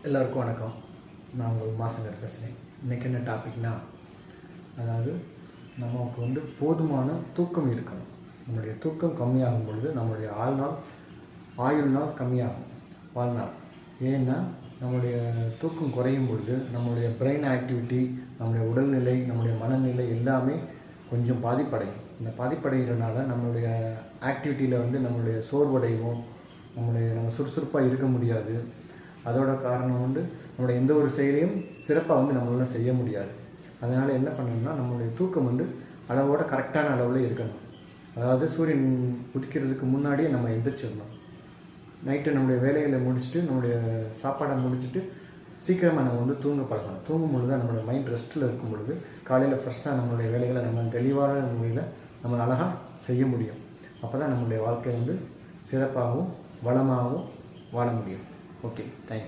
எல்லாருக்கும் வணக்கம். நான் உங்கள் மாசங்கர் பேசுகிறேன். இன்றைக்கி என்ன டாபிக்னா, அதாவது நமக்கு போதுமான தூக்கம் இருக்கணும். நம்மளுடைய தூக்கம் கம்மியாகும் பொழுது நம்மளுடைய ஆயுள் நாள் கம்மியாகும், வாழ்நாள். ஏன்னா நம்மளுடைய தூக்கம் குறையும் பொழுது நம்மளுடைய பிரெயின் ஆக்டிவிட்டி, நம்மளுடைய உடல்நிலை, நம்மளுடைய மனநிலை எல்லாமே கொஞ்சம் பாதிப்படையும். இந்த பாதிப்படைகிறனால நம்மளுடைய ஆக்டிவிட்டியில் நம்மளுடைய சோர்வடைவோம், நம்ம சுறுசுறுப்பாக இருக்க முடியாது. அதோட காரணம் நம்மளுடைய எந்த ஒரு செயலையும் சிறப்பாக நம்மளால் செய்ய முடியாது. அதனால் என்ன பண்ணணும்னா, நம்மளுடைய தூக்கம் அளவோட கரெக்டான அளவில் இருக்கணும். அதாவது சூரியன் உதிக்கிறதுக்கு முன்னாடியே நம்ம எந்திரிச்சிடணும். நைட்டு நம்மளுடைய வேலைகளை முடிச்சுட்டு, நம்மளுடைய சாப்பாடை முடிச்சுட்டு சீக்கிரமாக நம்ம தூங்க பழகணும். தூங்கும் பொழுது தான் நம்மளோட மைண்ட் ரெஸ்ட்டில் இருக்கும் பொழுது காலையில் ஃப்ரெஷ்ஷாக நம்மளுடைய வேலைகளை நம்ம தெளிவான முறையில் நம்ம அழகாக செய்ய முடியும். அப்போ தான் நம்மளுடைய வாழ்க்கை சிறப்பாகவும் வளமாகவும் வாழ முடியும். Okay, thank you.